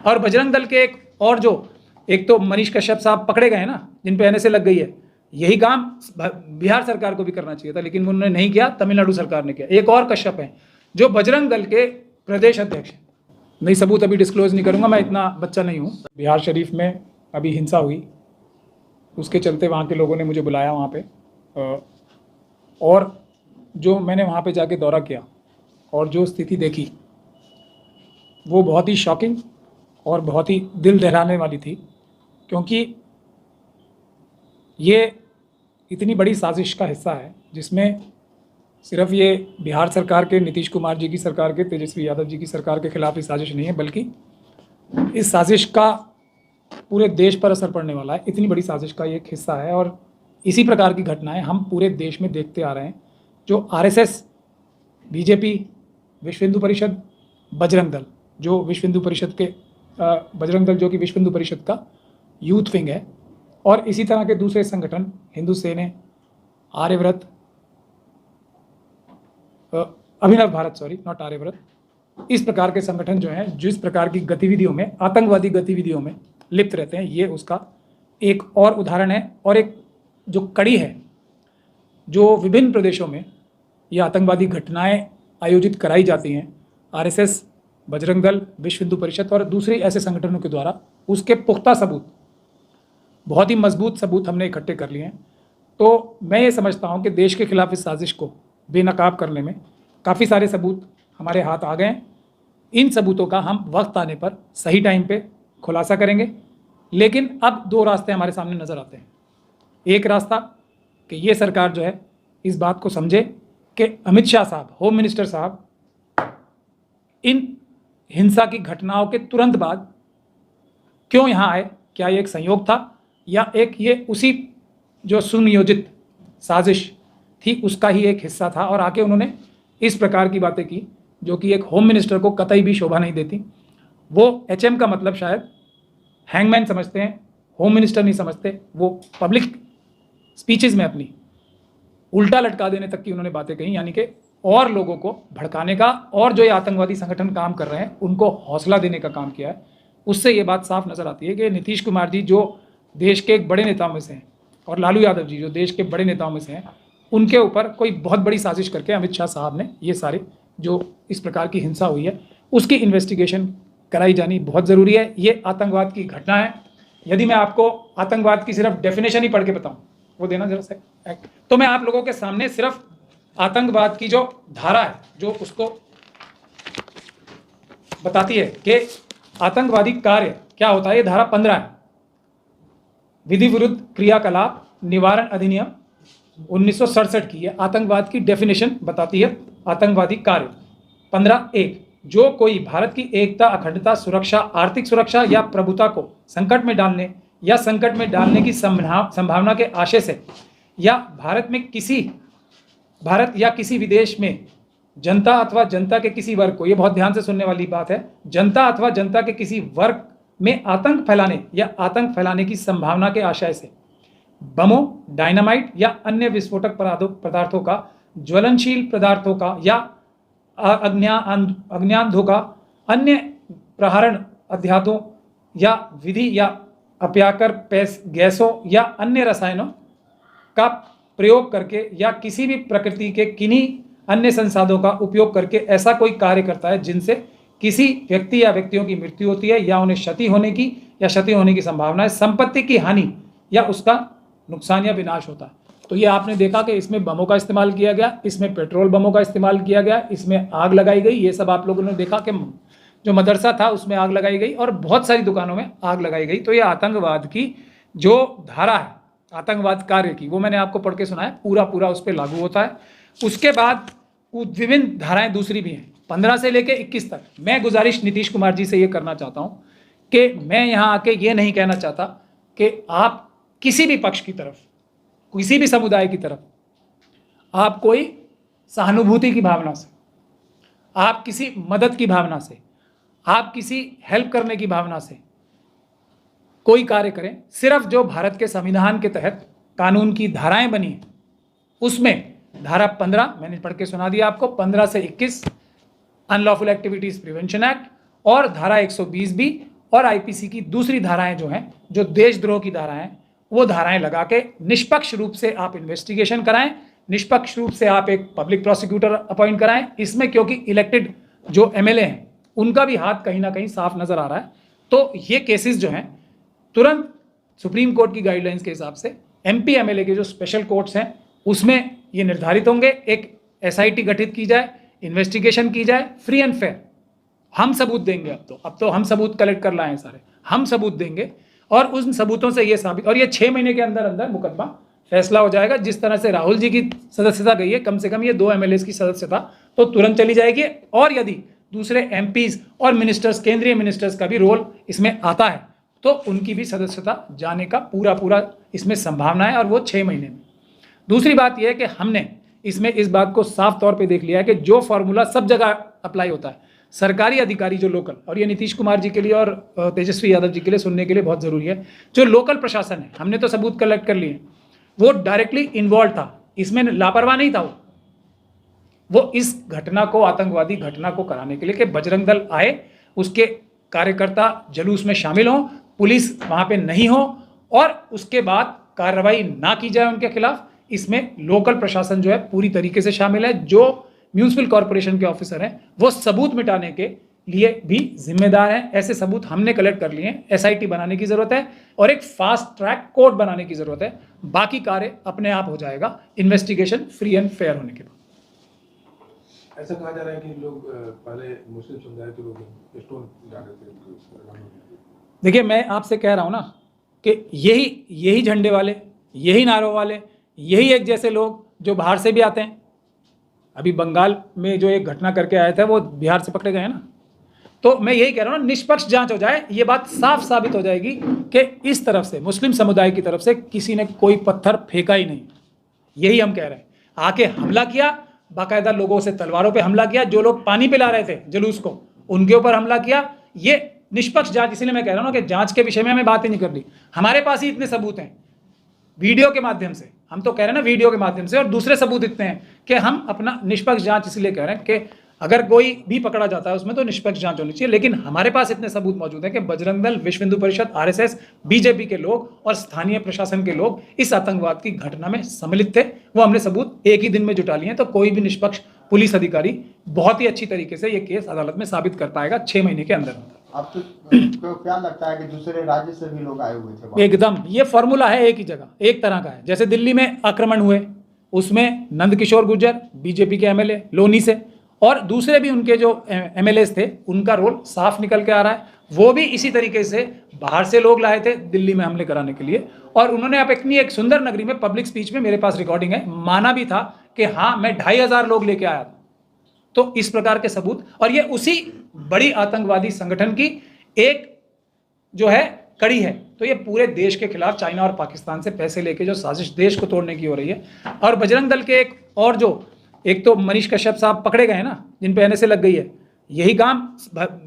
और बजरंग दल के एक तो मनीष कश्यप साहब पकड़े गए ना, जिन पे एनएसए लग गई है, यही काम बिहार सरकार को भी करना चाहिए था, लेकिन उन्होंने नहीं किया, तमिलनाडु सरकार ने किया। एक और कश्यप हैं जो बजरंग दल के प्रदेश अध्यक्ष हैं। नहीं, सबूत अभी डिस्क्लोज नहीं करूंगा, मैं इतना बच्चा नहीं हूँ। बिहार शरीफ में अभी हिंसा हुई, उसके चलते वहाँ के लोगों ने मुझे बुलाया वहाँ पे, और जो मैंने वहाँ पे जाके दौरा किया और जो स्थिति देखी वो बहुत ही शॉकिंग और बहुत ही दिल दहलाने वाली थी, क्योंकि ये इतनी बड़ी साजिश का हिस्सा है जिसमें सिर्फ ये बिहार सरकार के, नीतीश कुमार जी की सरकार के, तेजस्वी यादव जी की सरकार के खिलाफ ये साजिश नहीं है, बल्कि इस साजिश का पूरे देश पर असर पड़ने वाला है। इतनी बड़ी साजिश का ये एक हिस्सा है और इसी प्रकार की घटनाएं हम पूरे देश में देखते आ रहे हैं। जो आरएसएस, बीजेपी, विश्व हिंदू परिषद, बजरंग दल, जो विश्व हिंदू परिषद के बजरंग दल जो कि विश्व हिंदू परिषद का यूथ विंग है, और इसी तरह के दूसरे संगठन, हिंदू सेना, आर्यव्रत, अभिनव भारत, सॉरी नॉट आर्यव्रत, इस प्रकार के संगठन जो हैं, जिस प्रकार की गतिविधियों में, आतंकवादी गतिविधियों में लिप्त रहते हैं, ये उसका एक और उदाहरण है। और एक जो कड़ी है, जो विभिन्न प्रदेशों में ये आतंकवादी घटनाएं आयोजित कराई जाती हैं आरएसएस, बजरंग दल, विश्व हिंदू परिषद और दूसरे ऐसे संगठनों के द्वारा, उसके पुख्ता सबूत, बहुत ही मजबूत सबूत हमने इकट्ठे कर लिए हैं। तो मैं ये समझता हूँ कि देश के खिलाफ इस साजिश को बेनकाब करने में काफ़ी सारे सबूत हमारे हाथ आ गए हैं। इन सबूतों का हम वक्त आने पर सही टाइम पे खुलासा करेंगे। लेकिन अब दो रास्ते हमारे सामने नज़र आते हैं। एक रास्ता कि ये सरकार जो है इस बात को समझे कि अमित शाह साहब, होम मिनिस्टर साहब, इन हिंसा की घटनाओं के तुरंत बाद क्यों यहाँ आए, क्या ये एक संयोग था या एक ये उसी जो सुनियोजित साजिश थी उसका ही एक हिस्सा था, और आके उन्होंने इस प्रकार की बातें की जो कि एक होम मिनिस्टर को कतई भी शोभा नहीं देती। वो एचएम का मतलब शायद हैंगमैन समझते हैं, होम मिनिस्टर नहीं समझते। वो पब्लिक स्पीचेस में अपनी उल्टा लटका देने तक की उन्होंने बातें कही, यानी कि और लोगों को भड़काने का, और जो ये आतंकवादी संगठन काम कर रहे हैं उनको हौसला देने का काम किया है। उससे ये बात साफ नज़र आती है कि नीतीश कुमार जी जो देश के एक बड़े नेताओं में से हैं, और लालू यादव जी जो देश के बड़े नेताओं में से हैं, उनके ऊपर कोई बहुत बड़ी साजिश करके अमित शाह साहब ने ये सारे जो इस प्रकार की हिंसा हुई है उसकी इन्वेस्टिगेशन कराई जानी बहुत ज़रूरी है। ये आतंकवाद की घटना है। यदि मैं आपको आतंकवाद की सिर्फ डेफिनेशन ही पढ़ के बताऊं, वो देना जरा सा, तो मैं आप लोगों के सामने सिर्फ आतंकवाद की जो धारा है जो उसको बताती है कि आतंकवादी कार्य क्या होता है, ये धारा 15 है। विधि विरुद्ध क्रियाकलाप निवारण अधिनियम 1967 की है, आतंकवाद की डेफिनेशन बताती है। आतंकवादी कार्य 15(1), जो कोई भारत की एकता, अखंडता, सुरक्षा, आर्थिक सुरक्षा या प्रभुता को संकट में डालने या संकट में डालने की संभावना के आशय से या भारत या किसी विदेश में जनता अथवा जनता के किसी वर्ग को, ये बहुत ध्यान से सुनने वाली बात है, जनता अथवा जनता के किसी वर्ग में आतंक फैलाने या आतंक फैलाने की संभावना के आशय से बमों, डायनामाइट या अन्य विस्फोटक पदार्थों का, ज्वलनशील पदार्थों का या अग्न्याधों का, अन्य प्रहारण अध्यातों या विधि या अप्याकर गैसों या अन्य रसायनों का प्रयोग करके या किसी भी प्रकृति के किन्हीं अन्य संसाधनों का उपयोग करके ऐसा कोई कार्य करता है जिनसे किसी व्यक्ति या व्यक्तियों की मृत्यु होती है या उन्हें क्षति होने की संभावना है, संपत्ति की हानि या उसका नुकसान या विनाश होता है। तो ये आपने देखा कि इसमें बमों का इस्तेमाल किया गया, इसमें पेट्रोल बमों का इस्तेमाल किया गया, इसमें आग लगाई गई। ये सब आप लोगों ने देखा कि जो मदरसा था उसमें आग लगाई गई और बहुत सारी दुकानों में आग लगाई गई। तो ये आतंकवाद की जो धारा है, आतंकवाद कार्य की, वो मैंने आपको पढ़ के सुनाया, पूरा उस पर लागू होता है। उसके बाद विभिन्न धाराएं दूसरी भी हैं 15 से लेकर 21 तक। मैं गुजारिश नीतीश कुमार जी से ये करना चाहता हूँ कि मैं यहाँ आके ये नहीं कहना चाहता कि आप किसी भी पक्ष की तरफ, किसी भी समुदाय की तरफ आप कोई सहानुभूति की भावना से, आप किसी मदद की भावना से, आप किसी हेल्प करने की भावना से कोई कार्य करें। सिर्फ जो भारत के संविधान के तहत कानून की धाराएं बनी हैं उसमें धारा 15 मैंने पढ़ के सुना दिया आपको, 15 से 21 अनलॉफुल एक्टिविटीज प्रिवेंशन एक्ट, और धारा 120 भी, और आईपीसी की दूसरी धाराएं जो हैं, जो देशद्रोह की धाराएं हैं, वो धाराएं लगा के निष्पक्ष रूप से आप इन्वेस्टिगेशन कराएं, निष्पक्ष रूप से आप एक पब्लिक प्रोसिक्यूटर अपॉइंट कराएं इसमें, क्योंकि इलेक्टेड जो एमएलए हैं उनका भी हाथ कहीं ना कहीं साफ नजर आ रहा है। तो ये केसेस जो हैं तुरंत सुप्रीम कोर्ट की गाइडलाइंस के हिसाब से एमपी एमएलए के जो स्पेशल कोर्ट्स हैं उसमें ये निर्धारित होंगे। एक एसआईटी गठित की जाए, इन्वेस्टिगेशन की जाए, फ्री एंड फेयर। हम सबूत देंगे, अब तो हम सबूत कलेक्ट कर लाए हैं सारे, हम सबूत देंगे और उन सबूतों से ये साबित, और ये 6 महीने के अंदर अंदर मुकदमा फैसला हो जाएगा। जिस तरह से राहुल जी की सदस्यता गई है, कम से कम ये 2 एमएलए की सदस्यता तो तुरंत चली जाएगी। और यदि दूसरे एमपीज और मिनिस्टर्स, केंद्रीय मिनिस्टर्स का भी रोल इसमें आता है तो उनकी भी सदस्यता जाने का पूरा इसमें संभावना है, और वो 6 महीने में। दूसरी बात यह है कि हमने इसमें इस बात को साफ तौर पे देख लिया है कि जो फॉर्मूला सब जगह अप्लाई होता है, सरकारी अधिकारी जो लोकल, और ये नीतीश कुमार जी के लिए और तेजस्वी यादव जी के लिए सुनने के लिए बहुत ज़रूरी है, जो लोकल प्रशासन है, हमने तो सबूत कलेक्ट कर लिए, वो डायरेक्टली इन्वॉल्व था, इसमें लापरवाह नहीं था। वो इस घटना को, आतंकवादी घटना को कराने के लिए कि बजरंग दल आए, उसके कार्यकर्ता जुलूस में शामिल हों, पुलिस वहाँ पे नहीं हो और उसके बाद कार्रवाई ना की जाए उनके खिलाफ, इसमें लोकल प्रशासन जो है पूरी तरीके से शामिल है। जो म्यूनिसिपल कॉर्पोरेशन के ऑफिसर हैं वो सबूत मिटाने के लिए भी जिम्मेदार हैं। ऐसे सबूत हमने कलेक्ट कर लिए हैं। एसआईटी बनाने की जरूरत है और एक फास्ट ट्रैक कोर्ट बनाने की जरूरत है। बाकी कार्य अपने आप हो जाएगा, इन्वेस्टिगेशन फ्री एंड फेयर होने के बाद। ऐसा कहा जा रहा है कि लोग पहले मुस्लिम समुदाय के लोग स्टोन डाले थे। देखिए, मैं आपसे कह रहा हूं ना कि यही झंडे वाले, यही नारों वाले, यही एक जैसे लोग जो बाहर से भी आते हैं, अभी बंगाल में जो एक घटना करके आए थे वो बिहार से पकड़े गए हैं ना। तो मैं यही कह रहा हूँ ना, निष्पक्ष जांच हो जाए, ये बात साफ साबित हो जाएगी कि इस तरफ से, मुस्लिम समुदाय की तरफ से किसी ने कोई पत्थर फेंका ही नहीं। यही हम कह रहे हैं। आके हमला किया, बाकायदा लोगों से तलवारों पे हमला किया, जो लोग पानी पिला रहे थे जुलूस को उनके ऊपर हमला किया। ये निष्पक्ष जांच, इसीलिए मैं कह रहा हूँ ना कि जांच के विषय में हमें बात ही नहीं करनी। हमारे पास ही इतने सबूत हैं वीडियो के माध्यम से, हम तो कह रहे हैं ना वीडियो के माध्यम से, और दूसरे सबूत इतने हैं कि हम अपना निष्पक्ष जांच इसलिए कह रहे हैं कि अगर कोई भी पकड़ा जाता है उसमें तो निष्पक्ष जांच होनी चाहिए। लेकिन हमारे पास इतने सबूत मौजूद हैं कि बजरंग दल, विश्व हिंदू परिषद, आरएसएस, बीजेपी के लोग और स्थानीय प्रशासन के लोग इस आतंकवाद की घटना में सम्मिलित थे। वो हमने सबूत एक ही दिन में जुटा लिए हैं। तो कोई भी निष्पक्ष पुलिस अधिकारी बहुत ही अच्छी तरीके से ये केस अदालत में साबित कर पाएगा 6 महीने के अंदर। आपको क्या लगता है कि दूसरे राज्य से भी लोग आए हुए थे? एकदम, ये फॉर्मूला है एक ही जगह, एक तरह का है। जैसे दिल्ली में आक्रमण हुए, उसमें नंदकिशोर गुर्जर बीजेपी के एमएलए लोनी से, और दूसरे भी उनके जो एमएलए थे, उनका रोल साफ निकल के आ रहा है। वो भी इसी तरीके से बाहर से लोग लाए थे दिल्ली में हमले कराने के लिए, और उन्होंने अपनी एक सुंदर नगरी में पब्लिक स्पीच में, मेरे पास रिकॉर्डिंग है, माना भी था कि हाँ मैं 2500 लोग लेके आया था। तो इस प्रकार के सबूत, और ये उसी बड़ी आतंकवादी संगठन की एक जो है कड़ी है। तो ये पूरे देश के खिलाफ चाइना और पाकिस्तान से पैसे लेके जो साजिश देश को तोड़ने की हो रही है। और बजरंग दल के एक और जो, एक तो मनीष कश्यप साहब पकड़े गए ना, जिन पे एनएसए लग गई है, यही काम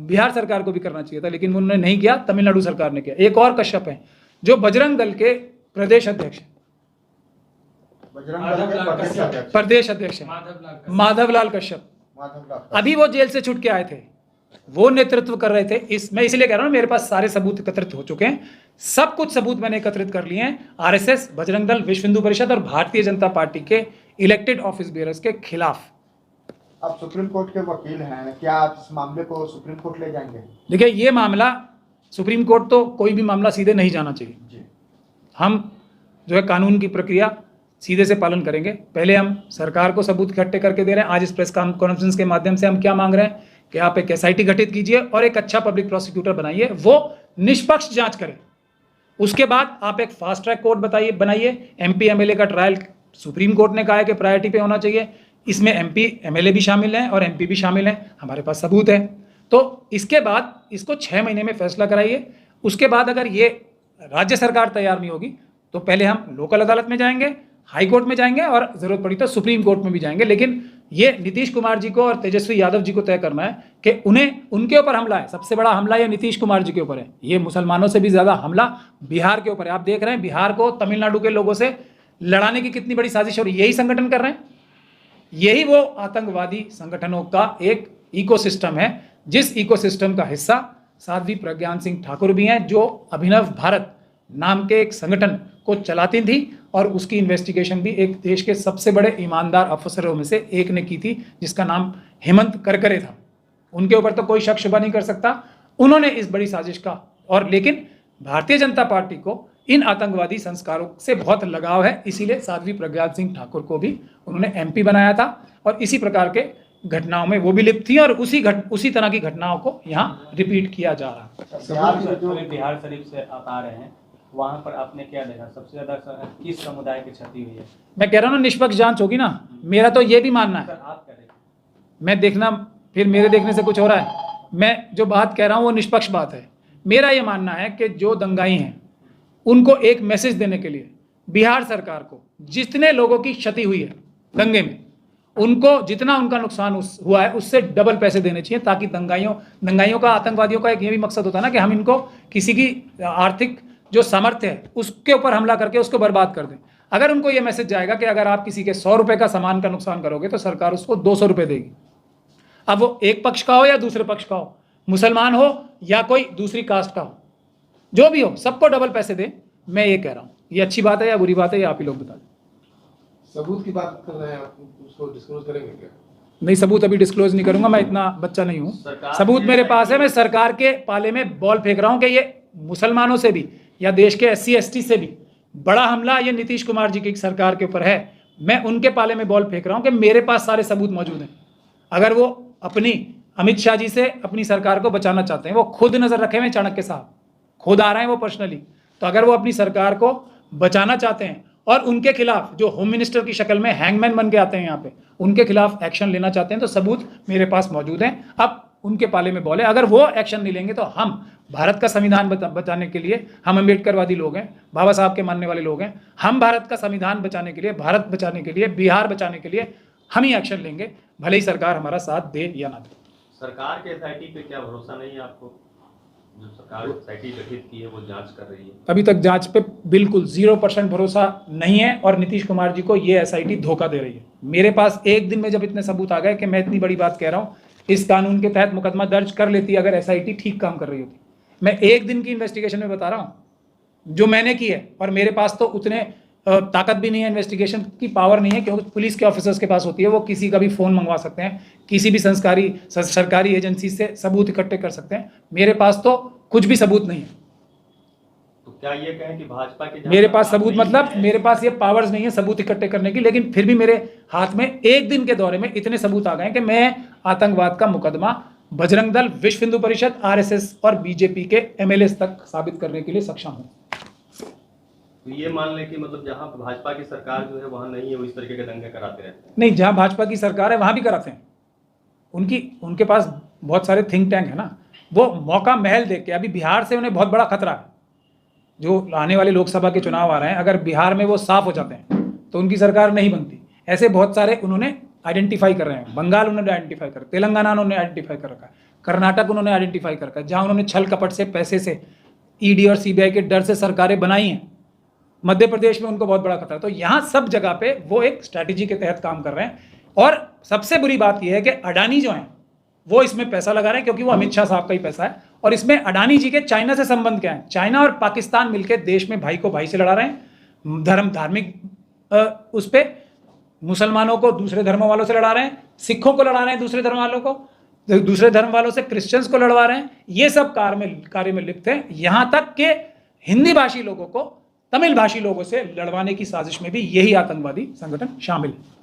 बिहार सरकार को भी करना चाहिए था, लेकिन उन्होंने नहीं किया, तमिलनाडु सरकार ने किया। एक और कश्यप है जो बजरंग दल के प्रदेश अध्यक्ष हैं, प्रदेश अध्यक्ष माधवलाल कश्यप। अभी वो जेल से छूट के आए थे, वो नेतृत्व कर रहे थे। मैं इसलिए कह रहा हूं, मेरे पास सारे सबूत एकत्रित हो चुके हैं। सब कुछ सबूत मैंने एकत्रित कर लिए हैं आरएसएस, बजरंग दल, विश्व हिंदू परिषद और भारतीय जनता पार्टी के इलेक्टेड ऑफिस बेयरर्स के खिलाफ। आप सुप्रीम कोर्ट के वकील हैं, क्या आप इस मामले को सुप्रीम कोर्ट ले जाएंगे? देखिए, ये मामला सुप्रीम कोर्ट, तो कोई भी मामला सीधे नहीं जाना चाहिए जी। हम जो है कानून की प्रक्रिया सीधे से पालन करेंगे। पहले हम सरकार को सबूत इकट्ठे करके दे रहे हैं। आज इस प्रेस कॉन्फ्रेंस के माध्यम से हम क्या मांग रहे हैं कि आप एक एसआईटी गठित कीजिए और एक अच्छा पब्लिक प्रोसिक्यूटर बनाइए, वो निष्पक्ष जांच करे। उसके बाद आप एक फास्ट ट्रैक कोर्ट बनाइए। एमपी एमएलए का ट्रायल सुप्रीम कोर्ट ने कहा है कि प्रायोरिटी पे होना चाहिए। इसमें एमपी एमएलए भी शामिल हैं और एमपी भी शामिल हैं, हमारे पास सबूत है। तो इसके बाद इसको 6 महीने में फैसला कराइए। उसके बाद अगर ये राज्य सरकार तैयार नहीं होगी तो पहले हम लोकल अदालत में जाएंगे, हाई कोर्ट में जाएंगे और जरूरत पड़ी तो सुप्रीम कोर्ट में भी जाएंगे। लेकिन ये नीतीश कुमार जी को और तेजस्वी यादव जी को तय करना है कि उन्हें, उनके ऊपर हमला है। सबसे बड़ा हमला ये नीतीश कुमार जी के ऊपर है। ये मुसलमानों से भी ज्यादा हमला बिहार के ऊपर है। आप देख रहे हैं बिहार को तमिलनाडु के लोगों से लड़ाने की कितनी बड़ी साजिश हो रही है। यही संगठन कर रहे हैं। यही वो आतंकवादी संगठनों का एक इकोसिस्टम है, जिस इकोसिस्टम का हिस्सा साध्वी प्रज्ञान सिंह ठाकुर भी हैं, जो अभिनव भारत नाम के एक संगठन को चलाती थी और उसकी इन्वेस्टिगेशन भी एक देश के सबसे बड़े ईमानदार अफसरों में से एक ने की थी, जिसका नाम हेमंत करकरे था। उनके ऊपर तो कोई शक शुबा नहीं कर सकता, उन्होंने इस बड़ी साजिश का। और लेकिन भारतीय जनता पार्टी को इन आतंकवादी संस्कारों से बहुत लगाव है, इसीलिए साध्वी प्रज्ञान सिंह ठाकुर को भी उन्होंने एमपी बनाया था और इसी प्रकार के घटनाओं में वो भी लिप्त थी और उसी तरह की घटनाओं को यहाँ रिपीट किया जा रहा है। बिहार शरीफ से आप आ रहे हैं, वहाँ पर आपने क्या देखा, सबसे ज्यादा किस समुदाय की क्षति हुई है? मैं कह रहा हूँ ना, निष्पक्ष जांच होगी ना। मेरा तो ये भी मानना है, आप क्या देखें? मैं देखना, फिर मेरे देखने से कुछ हो रहा है। मैं जो बात कह रहा हूँ वो निष्पक्ष बात है। मेरा ये मानना है कि जो दंगाई हैं उनको एक मैसेज देने के लिए बिहार सरकार को जितने लोगों की क्षति हुई है दंगे में, उनको जितना उनका नुकसान हुआ है उससे डबल पैसे देने चाहिए, ताकि दंगाइयों का, आतंकवादियों का एक ये भी मकसद होता है ना कि हम इनको किसी की आर्थिक जो सामर्थ्य है उसके ऊपर हमला करके उसको बर्बाद कर दें। अगर उनको ये मैसेज जाएगा कि अगर आप किसी के 100 रुपए का सामान का नुकसान करोगे तो सरकार उसको 200 रुपए देगी। अब वो एक पक्ष का हो या दूसरे पक्ष का हो, मुसलमान हो या कोई दूसरी कास्ट का हो, जो भी हो, सबको डबल पैसे दें। मैं ये कह रहा हूं, ये अच्छी बात है या बुरी बात है, ये आप ही लोग बता दें। सबूत की बात कर रहे हैं आप, उसको डिस्क्लोज करेंगे क्या? नहीं, सबूत अभी डिस्क्लोज नहीं करूंगा, मैं इतना बच्चा नहीं हूं। सबूत मेरे पास है, मैं सरकार के पाले में बॉल फेंक रहा हूं कि ये मुसलमानों से भी या देश के SC ST से भी बड़ा हमला ये नीतीश कुमार जी की सरकार के ऊपर है। मैं उनके पाले में बॉल फेंक रहा हूं कि मेरे पास सारे सबूत मौजूद हैं। अगर वो अपनी अमित शाह जी से अपनी सरकार को बचाना चाहते हैं, वो खुद नजर रखे हुए चाणक्य साहब, खुद आ रहे हैं वो पर्सनली, तो अगर वो अपनी सरकार को बचाना चाहते हैं और उनके खिलाफ जो होम मिनिस्टर की शक्ल में हैंगमैन बन के आते हैं यहाँ पे, उनके खिलाफ एक्शन लेना चाहते हैं, तो सबूत मेरे पास मौजूद हैं। अब उनके पाले में बॉल है, अगर वो एक्शन नहीं लेंगे तो हम भारत का संविधान बचाने के लिए, हम अम्बेडकरवादी लोग हैं, बाबा साहब के मानने वाले लोग हैं, हम भारत का संविधान बचाने के लिए, भारत बचाने के लिए, बिहार बचाने के लिए हम ही एक्शन लेंगे, भले ही सरकार हमारा साथ दे या ना दे। सरकार के SIT पे क्या भरोसा नहीं है आपको? जो सरकार SIT गठित की है वो जांच कर रही है। अभी तक जांच पे बिल्कुल 0% भरोसा नहीं है और नीतीश कुमार जी को ये SIT धोखा दे रही है। मेरे पास एक दिन में जब इतने सबूत आ गए कि मैं इतनी बड़ी बात कह रहा हूँ, इस कानून के तहत मुकदमा दर्ज कर लेती अगर SIT ठीक काम कर रही होती। मैं एक दिन की इन्वेस्टिगेशन में बता रहा हूँ जो मैंने की है, और मेरे पास तो उतने ताकत भी नहीं है, इन्वेस्टिगेशन की पावर नहीं है, क्योंकि पुलिस के ऑफिसर्स के पास होती है, वो किसी का भी फ़ोन मंगवा सकते हैं, किसी भी सरकारी एजेंसी से सबूत इकट्ठे कर सकते हैं। मेरे पास तो कुछ भी सबूत नहीं है। तो क्या ये कहें कि भाजपा के मेरे पास सबूत मतलब मेरे पास ये पावर्स नहीं है सबूत इकट्ठे करने की, लेकिन फिर भी मेरे हाथ में एक दिन के दौरे में इतने सबूत आ गए कि मैं आतंकवाद का मुकदमा बजरंग दल, विश्व हिंदू परिषद, RSS और BJP के MLAs तक साबित करने के लिए सक्षम हूं। तो ये मान लें कि मतलब जहां भाजपा की सरकार जो है वहां नहीं है, वो इस तरीके के दंगे कराते रहते हैं? नहीं, जहां भाजपा की सरकार है वहां भी कराते हैं। उनके पास बहुत सारे थिंक टैंक है ना, वो मौका महल देख के, अभी बिहार से उन्हें बहुत बड़ा खतरा है। जो आने वाले लोकसभा के चुनाव आ रहे हैं, अगर बिहार में वो साफ हो जाते हैं तो उनकी सरकार नहीं बनती। ऐसे बहुत सारे उन्होंने आइडेंटिफाई कर रहे हैं। बंगाल उन्होंने आइडेंटिफाई कर, तेलंगाना उन्होंने आइडेंटिफाई कर रखा है, कर्नाटक उन्होंने आइडेंटिफाई कर रखा है, जहां उन्होंने छल कपट से, पैसे से, ED और CBI के डर से सरकारें बनाई हैं। मध्य प्रदेश में उनको बहुत बड़ा खतरा है। तो यहाँ सब जगह पे वो एक स्ट्रैटेजी के तहत काम कर रहे हैं। और सबसे बुरी बात यह है कि अडानी जो हैं वो इसमें पैसा लगा रहे हैं, क्योंकि वो अमित शाह साहब का ही पैसा है। और इसमें अडानी जी के चाइना से संबंध क्या है? चाइना और पाकिस्तान मिलकर देश में भाई को भाई से लड़ा रहे हैं, धार्मिक उस पर मुसलमानों को दूसरे धर्मों वालों से लड़ा रहे हैं, सिखों को लड़ा रहे हैं, दूसरे धर्म वालों को, दूसरे धर्म वालों से क्रिश्चियंस को लड़वा रहे हैं। ये सब कार्य में लिप्त हैं। यहां तक कि हिंदी भाषी लोगों को तमिल भाषी लोगों से लड़वाने की साजिश में भी यही आतंकवादी संगठन शामिल है।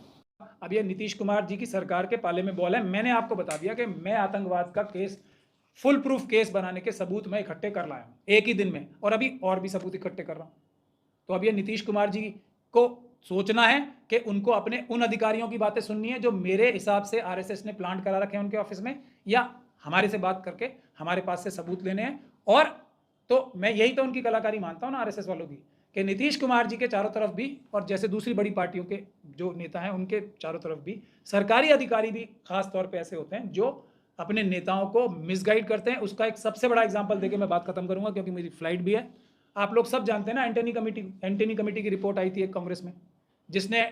अब ये नीतीश कुमार जी की सरकार के पाले में बॉल है। मैंने आपको बता दिया कि मैं आतंकवाद का केस, फुल प्रूफ केस बनाने के सबूत मैं इकट्ठे कर लाया हूं एक ही दिन में, और अभी और भी सबूत इकट्ठे कर रहा हूं। तो अब ये नीतीश कुमार जी को सोचना है कि उनको अपने उन अधिकारियों की बातें सुननी है जो मेरे हिसाब से RSS ने प्लांट करा रखे हैं उनके ऑफिस में, या हमारे से बात करके हमारे पास से सबूत लेने हैं। और तो मैं यही तो उनकी कलाकारी मानता हूं ना RSS वालों की, कि नीतीश कुमार जी के चारों तरफ भी, और जैसे दूसरी बड़ी पार्टियों के जो नेता हैं उनके चारों तरफ भी सरकारी अधिकारी भी खास तौर पे ऐसे होते हैं जो अपने नेताओं को मिसगाइड करते हैं। उसका एक सबसे बड़ा एग्जांपल देके मैं बात खत्म करूंगा, क्योंकि मेरी फ्लाइट भी है। आप लोग सब जानते हैं ना, एंटनी कमेटी की रिपोर्ट आई थी एक कांग्रेस में, जिसने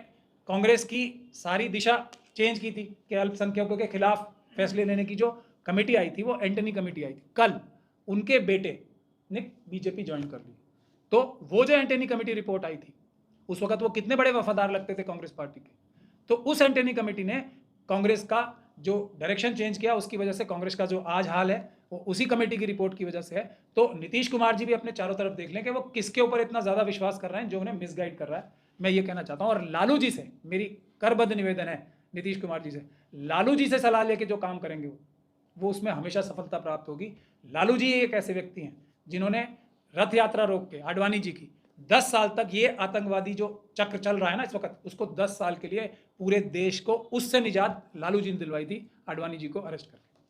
कांग्रेस की सारी दिशा चेंज की थी कि अल्पसंख्यकों के खिलाफ फैसले लेने की जो कमेटी आई थी वो एंटनी कमेटी आई थी। कल उनके बेटे ने बीजेपी ज्वाइन कर ली। तो वो जो एंटनी कमेटी रिपोर्ट आई थी, उस वक्त वो कितने बड़े वफादार लगते थे कांग्रेस पार्टी के, तो उस एंटनी कमेटी ने कांग्रेस का जो डायरेक्शन चेंज किया, उसकी वजह से कांग्रेस का जो आज हाल है वो उसी कमेटी की रिपोर्ट की वजह से है। तो नीतीश कुमार जी भी अपने चारों तरफ देख लें कि वो किसके ऊपर इतना ज़्यादा विश्वास कर रहे हैं जो उन्हें मिसगाइड कर रहा है, मैं ये कहना चाहता हूँ। और लालू जी से मेरी करबद्ध निवेदन है, नीतीश कुमार जी से, लालू जी से सलाह लेके जो काम करेंगे वो उसमें हमेशा सफलता प्राप्त होगी। लालू जी एक ऐसे व्यक्ति हैं जिन्होंने रथ यात्रा रोक के आडवाणी जी की 10 साल तक, ये आतंकवादी जो चक्र चल रहा है ना इस वक्त, उसको 10 साल के लिए पूरे देश को उससे निजात लालू जी ने दिलवाई थी आडवाणी जी को अरेस्ट करके।